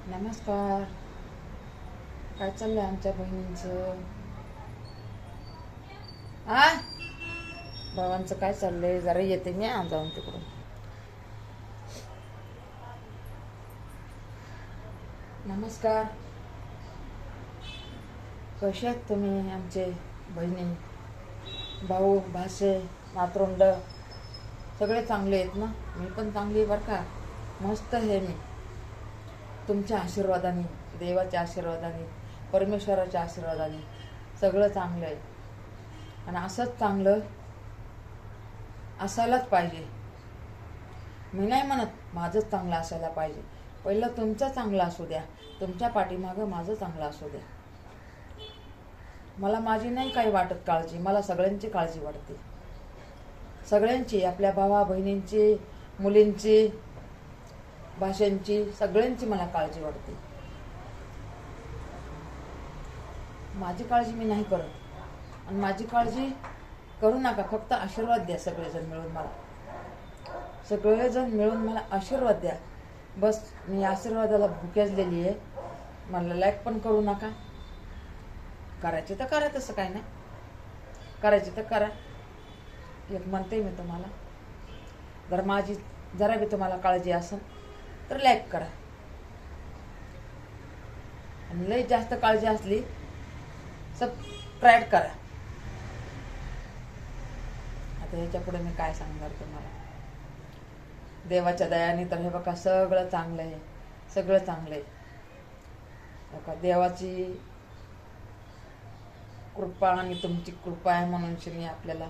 नमस्कार. काय चाललंय आमच्या बहिणींचं? आ भावांचं काय चाललंय? जरा येते मी जाऊन तिकडून. नमस्कार. कसे आहेत तुम्ही आमचे बहिणी, भाऊ, भाषे, नातरुंड? सगळे चांगले आहेत ना? मी पण चांगली आहे बरं का. मस्त आहे मी. तुमच्या आशीर्वादाने, देवाच्या आशीर्वादाने, परमेश्वराच्या आशीर्वादाने सगळं चांगलं आहे. आणि असंच चांगलं असायलाच पाहिजे. मी नाही म्हणत माझंच चांगलं असायला पाहिजे. पहिलं तुमचं चांगलं असू द्या. तुमच्या पाठीमागं माझं चांगलं असू द्या. मला माझी नाही काही वाटत काळजी. मला सगळ्यांची काळजी वाटते. सगळ्यांची, आपल्या भावा बहिणींची, मुलींची, भाषांची, सगळ्यांची मला काळजी वाटते. माझी काळजी मी नाही करत. आणि माझी काळजी करू नका. फक्त आशीर्वाद द्या. सगळेजण मिळून मला आशीर्वाद द्या. बस मी आशीर्वादाला भुकेजलेली आहे. मला लाईक पण करू नका. करायचे तर करा, तसं काय नाही. करायचे तर करा. एक म्हणते मी तुम्हाला, जर माझी जरा बी तुम्हाला काळजी असेल तर लाईक करा. आणि लई जास्त काळजी असली सबस्क्राईब करा. आता ह्याच्या पुढे मी काय सांगणार तुम्हाला? देवाच्या दयाने तर हे बघा सगळं चांगलं आहे. सगळं चांगलं आहे बघा. देवाची कृपा आणि तुमची कृपा आहे म्हणून मी आपल्याला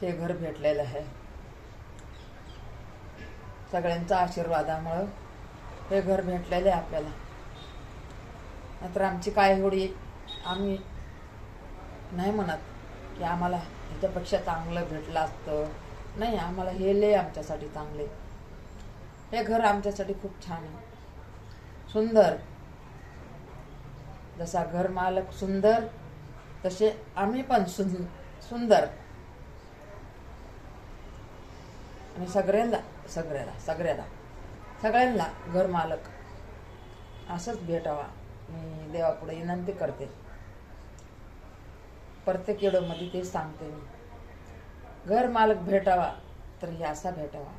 हे घर भेटलेलं आहे. सगळ्यांच्या आशीर्वादामुळं हे घर भेटलेलं आहे आपल्याला. नंतर आमची काय एवढी, आम्ही नाही म्हणत की आम्हाला ह्याच्यापेक्षा चांगलं भेटलं असतं. नाही, आम्हाला हे लय आमच्यासाठी चांगले. हे घर आमच्यासाठी खूप छान आहे, सुंदर. जसा घर मालक सुंदर, तसे आम्ही पण सुंदर. आणि सगळ्यांना घर मालक असंच भेटावा मी देवापुढे विनंती करते. प्रत्येक व्हिडिओमध्ये तेच सांगते मी. घर मालक भेटावा तर हे असा भेटावा.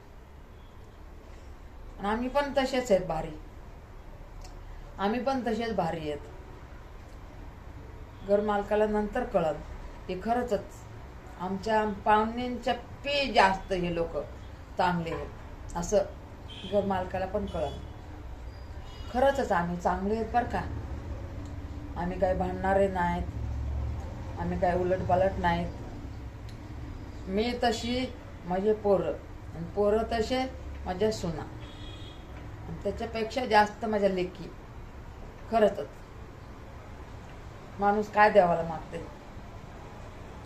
आणि आम्ही पण तसेच आहेत भारी. आम्ही पण तसेच भारी आहेत. घर मालकाला नंतर कळलं की खरंच आमच्या पाहुण्यांच्या पे जास्त हे लोक चांगले आहेत. असं घर मालकाला पण कळलं. खरंच आम्ही चांगले आहेत बरं का. आम्ही काय भांडणारे नाहीत. आम्ही काय उलटपालट नाहीत. मी तशी माझे पोरं, आणि पोरं तसे माझ्या सुना, आणि त्याच्यापेक्षा जास्त माझ्या लेकी. खरंच माणूस काय देवाला मागते?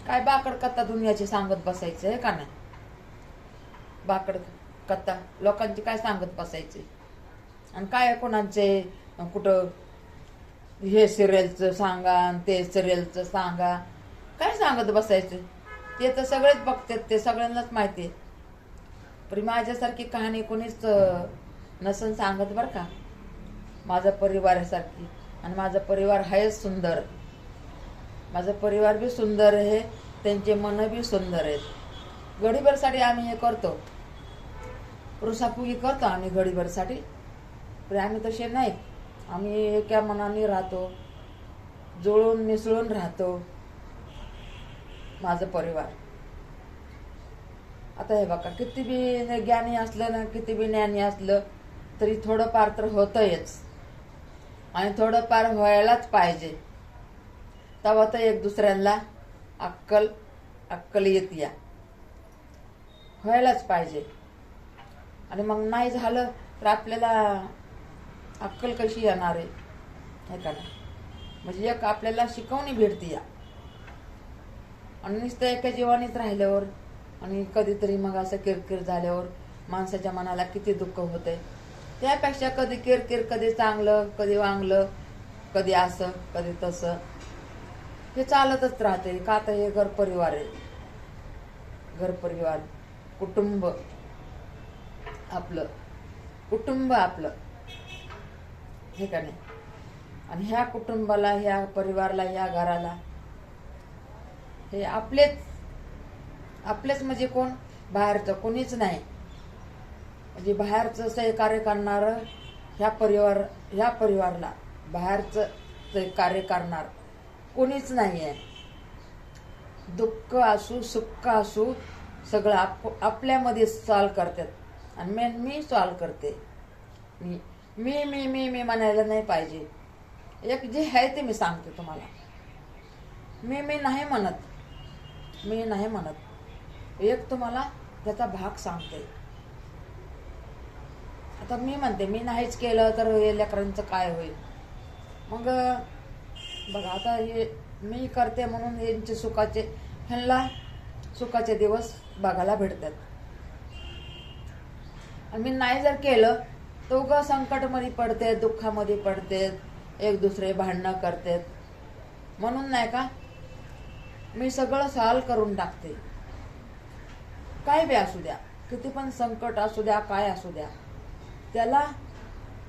काय बाकड कथा दुनियाची सांगत बसायचं आहे का नाही? बाकड कथा लोकांची काय सांगत बसायचे? आणि काय कोणाचे कुठं हे सिरियलचं सांगा आणि ते सिरियलचं सांगा, काय सांगत बसायचं? ते तर सगळेच बघतात, ते सगळ्यांनाच माहिती आहे. पण माझ्यासारखी कहाणी कोणीच नसन सांगत बरं का. माझा परिवारासारखी. आणि माझा परिवार आहेच सुंदर. माझा परिवार बी सुंदर आहे. त्यांचे मन बी सुंदर आहेत. घडीभरसाठी आम्ही हे करतो, रुसाफुगी करतो आम्ही घडीभरसाठी. पण आम्ही तसे नाही. आम्ही एका मनाने राहतो, जुळून मिसळून राहतो. माझं परिवार आता हे बघा, किती बी ज्ञानी असलं ना, किती बी ज्ञानी असलं तरी थोडंफार तर होतंयच. आणि थोडंफार व्हायलाच पाहिजे. तेव्हा तर एक दुसऱ्यांना अक्कल येते. व्हायलाच पाहिजे. आणि मग नाही झालं तर आपल्याला अक्कल कशी येणार आहे का नाही? म्हणजे एक आपल्याला शिकवणी भेटते. आणि नुसतं एका जीवानीच राहिल्यावर आणि कधीतरी मग असं किरकिर झाल्यावर माणसाच्या मनाला किती दुःख होतंय. त्यापेक्षा कधी किरकिर, कधी चांगलं, कधी वांगलं, कधी असं कधी तसं, हे चालतच राहते. का तर हे घर परिवार आहे. घर परिवार, कुटुंब आपलं कुटुंब आपलं, हे का नाही. आणि ह्या कुटुंबाला, ह्या परिवाराला, ह्या घराला हे आपलेच म्हणजे कोण, बाहेरचं कोणीच नाही. म्हणजे बाहेरचं सहकार्य करणारं ह्या परिवाराला बाहेरचं सहकार्य करणार कोणीच नाही आहे. दुःख असू सुख असू सगळं आपल्यामध्ये सॉल्व करतात. आणि मी सॉल्व करते. मी मी मी मी मी म्हणायला नाही पाहिजे. एक जे आहे ते मी सांगते तुम्हाला. मी नाही म्हणत. एक तुम्हाला त्याचा भाग सांगते. आता मी म्हणते मी नाहीच केलं तर हे लेकरांचं काय होईल. मग बघा आता हे मी करते म्हणून ह्यांना सुखाचे दिवस बघायला भेटतात. आणि मी नाही जर केलं तर उगा संकटमध्ये पडते, दुःखामध्ये पडते, एक दुसरे भांडणं करतात. म्हणून नाही का मी सगळं सॉल्व करून टाकते. काय बी असू द्या, किती पण संकट असू द्या, काय असू द्या, त्याला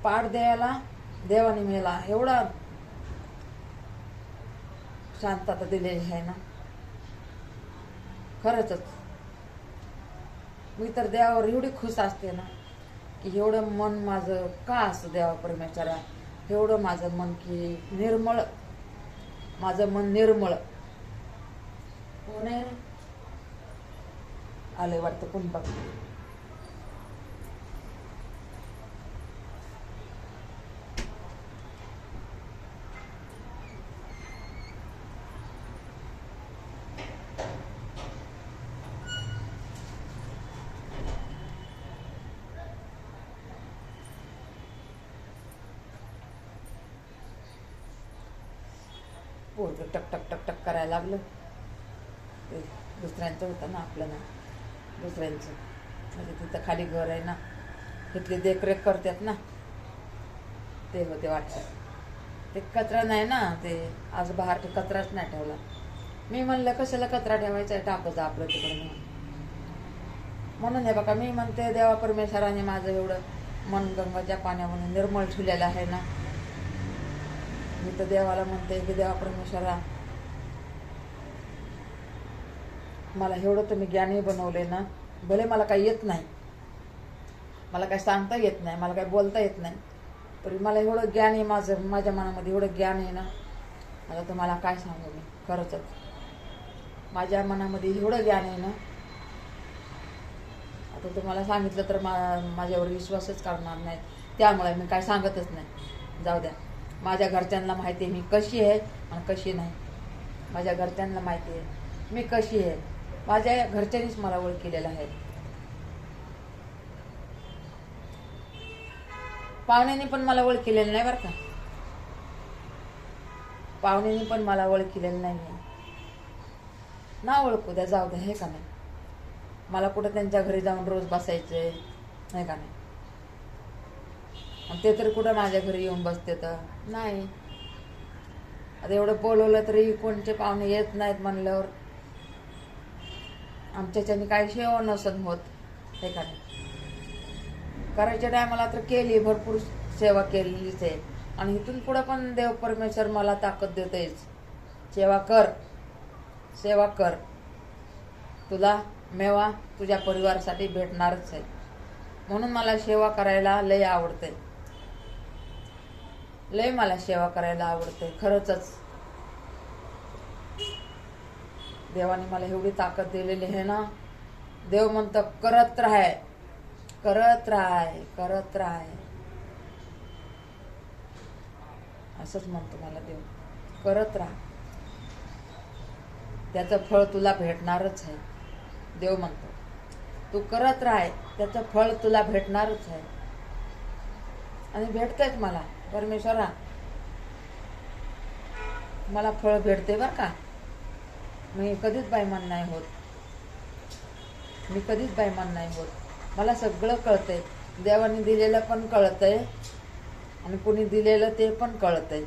पाठ द्यायला देवाने मला एवढा शांतता दिलेली आहे ना. खरंच मी तर देवावर एवढी खुश असते ना की एवढं मन माझं का असं देवा परमेश्वरा, एवढं माझं मन की निर्मळ, माझं मन निर्मळ. कोण आहे आले वाटतं, कोण बघ. पोरगं टक टक टक टक करायला लागलं. ते दुसऱ्यांचं होतं ना, आपलं ना, दुसऱ्यांचं. म्हणजे तिथं खाली घर आहे ना, तिथली देखरेख करतात ना, ते होते वाटतं. ते कचरा नाही ना, ते आज बाहेर कचराच नाही ठेवला. मी म्हणलं कशाला कचरा ठेवायचा आहे, टाकायचं आपलं तिकडे म्हणून. हे बघा मी म्हणते देवा परमेश्वराने माझं एवढं मन गंगाच्या पाण्यावरून निर्मळ ठेवलेलं आहे ना. मी तर देवाला म्हणते की देवा परमेश्वरा, मला एवढं तुम्ही ज्ञानी बनवले ना. भले मला काही येत नाही, मला काही सांगता येत नाही, मला काही बोलता येत नाही, तरी मला एवढं ज्ञान आहे, माझ्या मनामध्ये एवढं ज्ञान आहे ना. मला तुम्हाला काय सांगू मी. खरंच माझ्या मनामध्ये एवढं ज्ञान आहे ना. आता तुम्हाला सांगितलं तर माझ्यावर विश्वासच करणार नाही. त्यामुळे मी काय सांगतच नाही. जाऊ द्या. माझ्या घरच्यांना माहिती आहे मी कशी आहे आणि कशी नाही. माझ्या घरच्यांना माहिती आहे मी कशी आहे. माझ्या घरच्यांनीच मला ओळखलेलं आहे. पाहुण्यांनी पण मला ओळखलेलं नाही बरं का. पाहुण्यांनी पण मला ओळखलेलं नाही. ना ओळखू द्या, जाऊ द्या, हे का नाही. मला कुठं त्यांच्या घरी जाऊन रोज बसायचंय, हे का नाही. आणि ते तरी कुठं माझ्या घरी येऊन बसते तर नाही. आता एवढं बोलवलं तरी कोणते पाहुणे येत नाहीत म्हणल्यावर आमच्याच्याने काही सेवा नसन होत, हे का नाही. करायच्या टायमाला तर केली, भरपूर सेवा केलेलीच आहे. आणि इथून पुढं पण देव परमेश्वर मला ताकद देतेच. सेवा कर, तुला मेवा तुझ्या परिवारासाठी भेटणारच आहे. म्हणून मला सेवा करायला लय आवडते. लय मला सेवा करायला आवडते. खरंच देवाने मला एवढी ताकद दिलेली आहे ना. देव म्हणतो करत राहाय, करत राहाय. असंच म्हणतो मला देव, करत राहा, त्याचं फळ तुला भेटणारच आहे. देव म्हणतो तू करत राहाय, त्याचं फळ तुला भेटणारच आहे. आणि भेटतंयच मला. परमेश्वरा मला फळ भेटते बरं का. मी कधीच बाईमान नाही होत. मला सगळं कळतंय. देवाने दिलेलं पण कळतंय आणि कुणी दिलेलं ते पण कळतंय.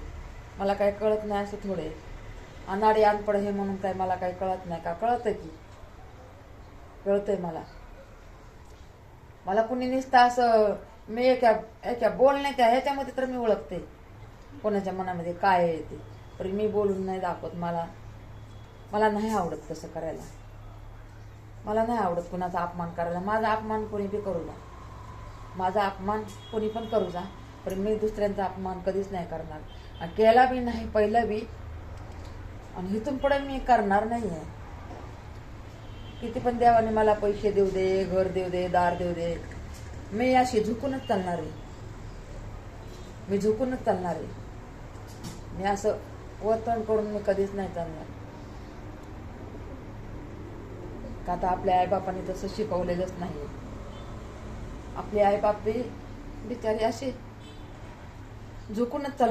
मला काही कळत नाही असं थोडे अनाडी अनपड हे म्हणून काय मला काही कळत नाही का. कळतंय की, कळतंय मला. मला कुणी नुसतं असं मी एका बोलण्याच्या ह्याच्यामध्ये तर मी ओळखते कोणाच्या मनामध्ये काय आहे ते, पण मी बोलून नाही दाखवत. मला नाही आवडत तसं करायला. मला नाही आवडत कुणाचा अपमान करायला. माझा अपमान कोणी बी करू जा, माझा अपमान कोणी पण करू जा, पण मी दुसऱ्यांचा अपमान कधीच नाही करणार. आणि केला बी नाही पहिलं बी, आणि इथून पुढे मी करणार नाही आहे. किती पण देवाने मला पैसे देऊ दे, घर देऊ दे, दार देऊ दे, मी अशी झुकूनच चालणार आहे. मी झुकूनच चालणार आहे. मी असं वर्तन करून मी कधीच नाही चालणार. का आता आपल्या आईबापाने तसं शिकवलेलंच नाही. आपले आईबाप बी बिचारे असे झुकूनच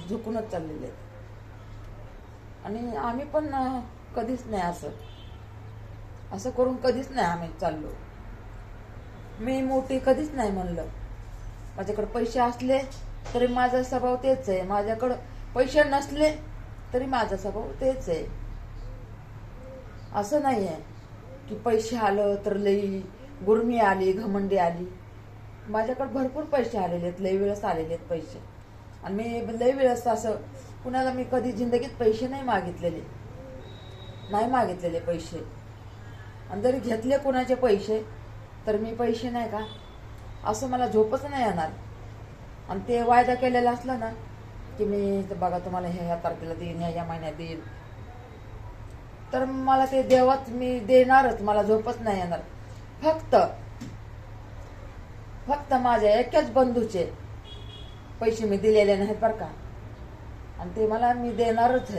झुकूनच चाललेले. आणि आम्ही पण कधीच नाही असं करून कधीच नाही आम्ही चाललो. मी मोठी कधीच नाही म्हणलं. माझ्याकडे पैसे असले तरी माझा स्वभाव तेच आहे, माझ्याकडे पैसे नसले तरी माझा स्वभाव तेच आहे. असं नाही आहे की पैसे आलं तर लई गुरमी आली, घमंडी आली. माझ्याकडे भरपूर पैसे आलेले आहेत, लई वेळेस आलेले आहेत पैसे. आणि मी लई वेळेस असं कुणाला मी कधी जिंदगीत पैसे नाही मागितलेले पैसे. आणि जरी घेतले कोणाचे पैसे तर मी पैसे नाही का असं मला झोपच नाही येणार. आणि ते वायदा केलेला असला ना की मी बघा तुम्हाला ह्या तारखेला देईन, ह्या महिन्यात देईन, तर मला ते देवाच मी देणारच. मला झोपच नाही येणार. फक्त माझ्या एकाच बंधूचे पैसे मी दिलेले नाहीत बरं का. आणि ते मला मी देणारच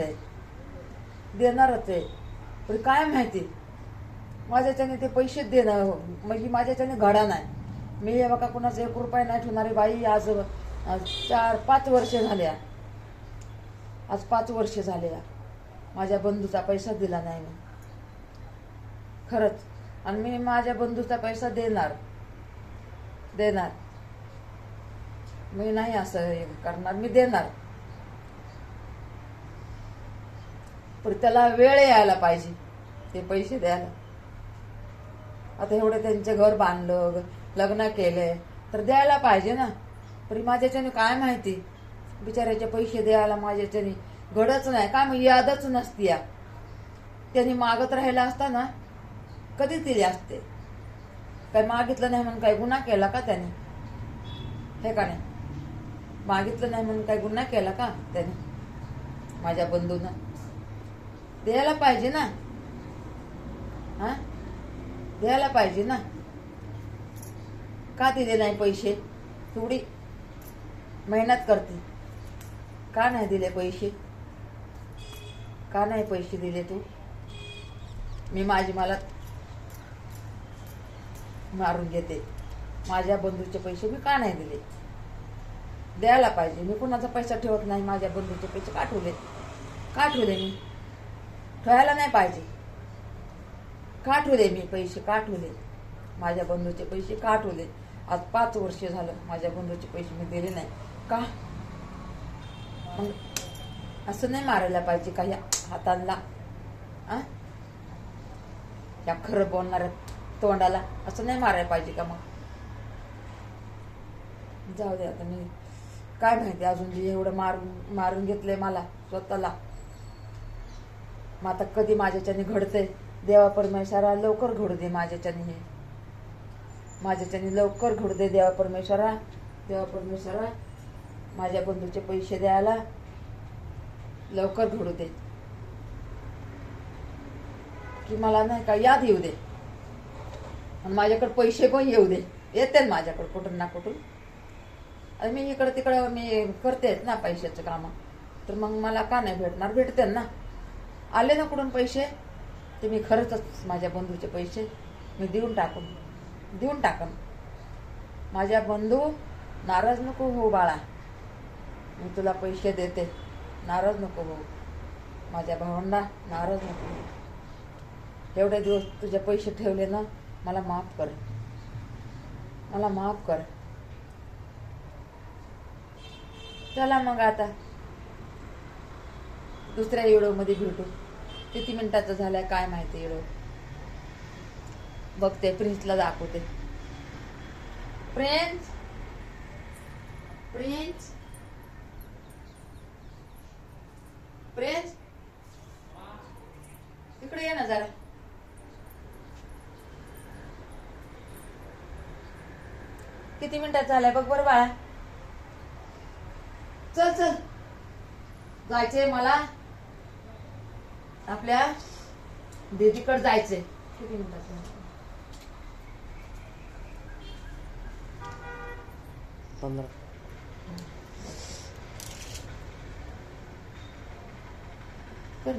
आहे. पण काय माहिती माझ्याच्याने ते पैसे देणं म्हणजे माझ्याच्याने घडा नाही. मी हे बघा कुणाचा 1 रुपया नाही ठेवणारी बाई. आज 4-5 वर्ष झाल्या. आज 5 वर्ष झाले माझ्या बंधूचा पैसा दिला नाही मी, खरंच. आणि मी माझ्या बंधूचा पैसा देणार. मी नाही असं करणार, मी देणार. पण त्याला वेळ यायला पाहिजे ते पैसे द्यायला. आता एवढे त्यांचे घर बांधलं, लग्न केले, तर द्यायला पाहिजे ना. तरी माझ्याच्याने काय माहिती बिचाऱ्याचे पैसे द्यायला माझ्याच्याने घडच नाही का, मी यादच नसती या. त्यांनी मागत राहिला असता ना कधीच दिले असते. काही मागितलं नाही म्हणून काही गुन्हा केला का त्याने? हे का नाही? मागितलं नाही म्हणून काही गुन्हा केला का त्याने? माझ्या बंधूनं द्यायला पाहिजे ना. हा, द्यायला पाहिजे ना. का दिले नाही पैसे? थोडी मेहनत करते, का नाही दिले पैसे? का नाही पैसे दिले तू? मी मला मारून घेते. माझ्या बंधूचे पैसे मी का नाही दिले? द्यायला पाहिजे. मी कुणाचा पैसा ठेवत नाही. माझ्या बंधूचे पैसे का ठेवले मी? ठेवायला नाही पाहिजे. का ठेवले मी पैसे? का ठेवले? माझ्या बंधूचे पैसे का ठेवले? आज 5 वर्ष झालं माझ्या बंधूचे पैसे मी दिले नाही का? मग असं नाही मारायला पाहिजे का या हातांना? या खरं बोलणाऱ्या तोंडाला असं नाही मारायला पाहिजे का? मग जाऊ दे आता. मी काय माहिती अजून जे एवढं मारून घेतलंय मला स्वतःला. मग आता कधी माझ्याच्याने घडतंय? देवा परमेश्वरा लवकर घडू दे माझ्याच्याने. हे माझ्याच्याने लवकर घडू दे देवा परमेश्वरा. माझ्या बंधूचे पैसे द्यायला लवकर घडू दे. की मला नाही का याद येऊ दे. आणि माझ्याकडे पैसे पण येऊ दे. येते माझ्याकडे कुठून ना कुठून. आणि मी इकडं तिकडं मी करतेच ना पैशाचं कामं. तर मग मला का नाही भेटणार? भेटते ना. आले ना कुठून पैसे ते मी खरंच माझ्या बंधूचे पैसे मी देऊन टाकन. माझ्या बंधू नाराज नको हो बाळा. मी तुला पैसे देते, नाराज नको हो. माझ्या भावांना नाराज नको हो. एवढे दिवस तुझे पैसे ठेवले ना, मला माफ कर. चला मग आता दुसऱ्या व्हिडिओमध्ये भेटू. किती मिनिटाचा झालाय काय माहिती व्हिडिओ. बघते, प्रिन्सला दाखवते. प्रिन्स प्रिन्स प्रिन्स इकडे ये ना जरा. किती मिनिटात झालाय बघ बरं बाळा. चल चल जायचंय मला आपल्या दीदीकडे जायचंय. किती मिनिटात झालं? 15. कर